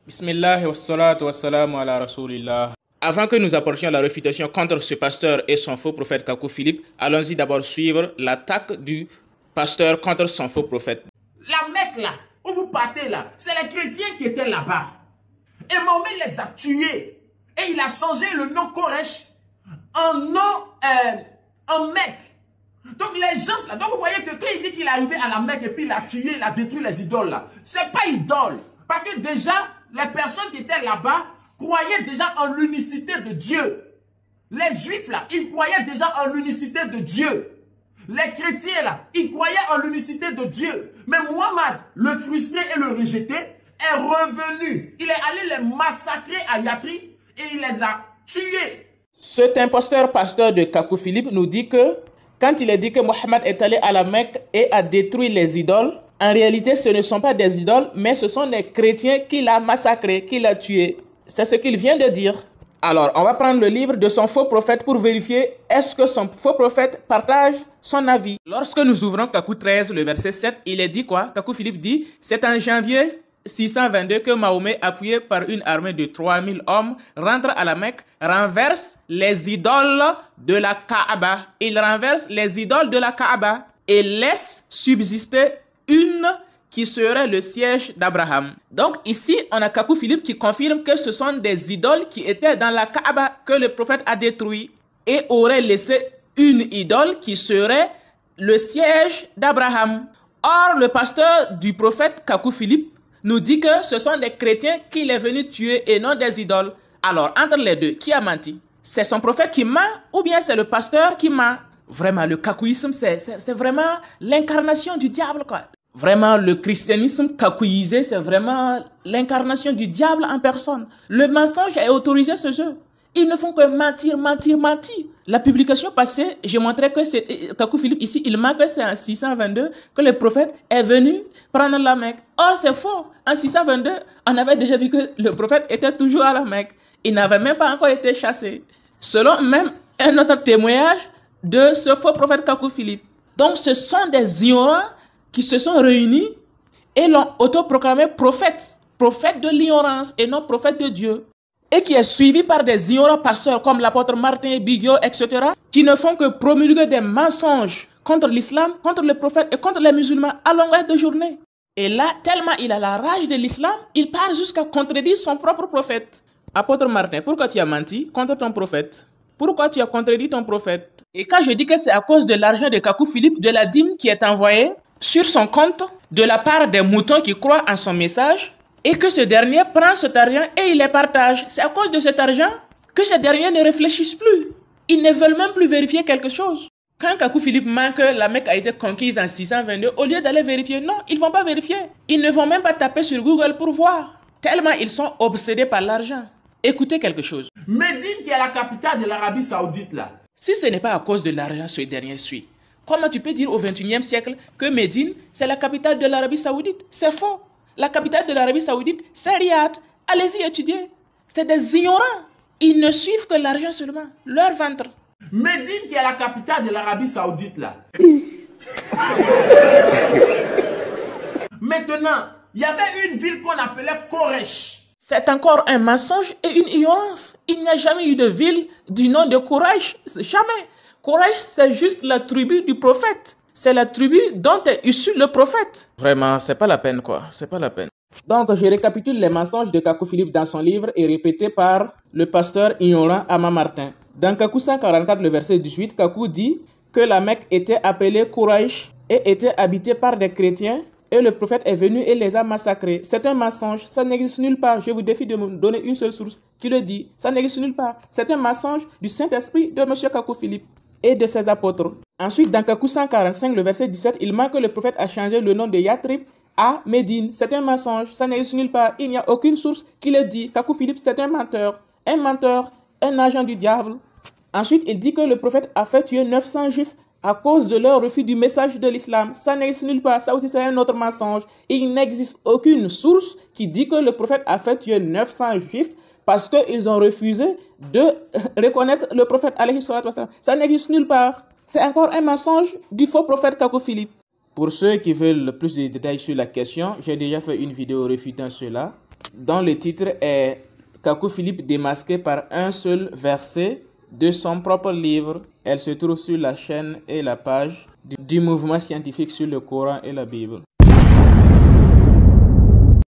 Bismillah wa salatu wa salamu ala rasulillah. Avant que nous apportions la réfutation contre ce pasteur et son faux prophète Kakou Philippe, allons-y d'abord suivre l'attaque du pasteur contre son faux prophète. La Mecque là, où vous partez là, c'est les chrétiens qui étaient là-bas. Et Mohamed les a tués. Et il a changé le nom Koresh en nom en Mecque. Donc les gens là, donc vous voyez que quand il dit qu'il est arrivé à la Mecque et puis il a tué, il a détruit les idoles là, c'est pas idole. Parce que déjà, les personnes qui étaient là-bas croyaient déjà en l'unicité de Dieu. Les juifs là, ils croyaient déjà en l'unicité de Dieu. Les chrétiens là, ils croyaient en l'unicité de Dieu. Mais Mohammed, le frustré et le rejeté, est revenu. Il est allé les massacrer à Yatri et il les a tués. Cet imposteur pasteur de Kakou Philippe nous dit que quand il est dit que Mohammed est allé à la Mecque et a détruit les idoles, en réalité ce ne sont pas des idoles, mais ce sont les chrétiens qui l'ont massacré, qui l'ont tué. C'est ce qu'il vient de dire. Alors, on va prendre le livre de son faux prophète pour vérifier est-ce que son faux prophète partage son avis. Lorsque nous ouvrons Kakou 13, le verset 7, il est dit quoi? Kakou Philippe dit « C'est en janvier 622 que Mahomet, appuyé par une armée de 3000 hommes, rentre à la Mecque, renverse les idoles de la Kaaba. Il renverse les idoles de la Kaaba et laisse subsister une qui serait le siège d'Abraham. » Donc ici, on a Kakou Philippe qui confirme que ce sont des idoles qui étaient dans la Kaaba que le prophète a détruit et aurait laissé une idole qui serait le siège d'Abraham. Or, le pasteur du prophète Kakou Philippe nous dit que ce sont des chrétiens qu'il est venu tuer et non des idoles. Alors, entre les deux, qui a menti? C'est son prophète qui ment ou bien c'est le pasteur qui ment? Vraiment, le kakouisme, c'est vraiment l'incarnation du diable, quoi. Vraiment, le christianisme kakouisé, c'est vraiment l'incarnation du diable en personne. Le mensonge est autorisé ce jeu. Ils ne font que mentir, mentir, mentir. La publication passée, je montrais que c'est Kakou Philippe ici, il marque que c'est en 622 que le prophète est venu prendre la Mecque. Or, c'est faux. En 622, on avait déjà vu que le prophète était toujours à la Mecque. Il n'avait même pas encore été chassé. Selon même un autre témoignage de ce faux prophète Kakou Philippe. Donc, ce sont des ignorants qui se sont réunis et l'ont autoproclamé prophète. Prophète de l'ignorance et non prophète de Dieu. Et qui est suivi par des ignorants pasteurs comme l'apôtre Martin, Bigot, etc. qui ne font que promulguer des mensonges contre l'islam, contre le prophète et contre les musulmans à longueur de journée. Et là, tellement il a la rage de l'islam, il part jusqu'à contredire son propre prophète. Apôtre Martin, pourquoi tu as menti contre ton prophète? Pourquoi tu as contredit ton prophète? Et quand je dis que c'est à cause de l'argent de Kakou Philippe, de la dîme qui est envoyée sur son compte, de la part des moutons qui croient en son message, et que ce dernier prend cet argent et il les partage. C'est à cause de cet argent que ces derniers ne réfléchissent plus. Ils ne veulent même plus vérifier quelque chose. Quand Kakou Philippe ment que la Mecque a été conquise en 622, au lieu d'aller vérifier, non, ils ne vont pas vérifier. Ils ne vont même pas taper sur Google pour voir. Tellement ils sont obsédés par l'argent. Écoutez quelque chose. Médine qui est la capitale de l'Arabie Saoudite là. Si ce n'est pas à cause de l'argent ce dernier suit, comment tu peux dire au XXIe siècle que Médine, c'est la capitale de l'Arabie Saoudite? C'est faux. La capitale de l'Arabie Saoudite, c'est Riyad. Allez-y étudier. C'est des ignorants. Ils ne suivent que l'argent seulement, leur ventre. Médine qui est la capitale de l'Arabie Saoudite là. Maintenant, il y avait une ville qu'on appelait Koresh. C'est encore un mensonge et une ignorance. Il n'y a jamais eu de ville du nom de Koresh. Jamais. Koresh, c'est juste la tribu du prophète. C'est la tribu dont est issu le prophète. Vraiment, c'est pas la peine quoi. C'est pas la peine. Donc, je récapitule les mensonges de Kakou Philippe dans son livre et répétés par le pasteur ignorant Ama Martin. Dans Kakou 144, le verset 18, Kakou dit que la Mecque était appelée Koresh et était habitée par des chrétiens. Et le prophète est venu et les a massacrés. C'est un mensonge. Ça n'existe nulle part. Je vous défie de me donner une seule source qui le dit. Ça n'existe nulle part. C'est un mensonge du Saint-Esprit de M. Kakou Philippe et de ses apôtres. Ensuite, dans Kakou 145, le verset 17, il marque que le prophète a changé le nom de Yatrib à Médine. C'est un mensonge. Ça n'existe nulle part. Il n'y a aucune source qui le dit. Kakou Philippe, c'est un menteur, un agent du diable. Ensuite, il dit que le prophète a fait tuer 900 juifs à cause de leur refus du message de l'islam. Ça n'existe nulle part. Ça aussi, c'est un autre mensonge. Il n'existe aucune source qui dit que le prophète a fait tuer 900 juifs parce qu'ils ont refusé de reconnaître le prophète. Ça n'existe nulle part. C'est encore un mensonge du faux prophète Kakou Philippe. Pour ceux qui veulent plus de détails sur la question, j'ai déjà fait une vidéo réfutant cela. dont le titre est Kakou Philippe démasqué par un seul verset de son propre livre. Elle se trouve sur la chaîne et la page du mouvement scientifique sur le Coran et la Bible.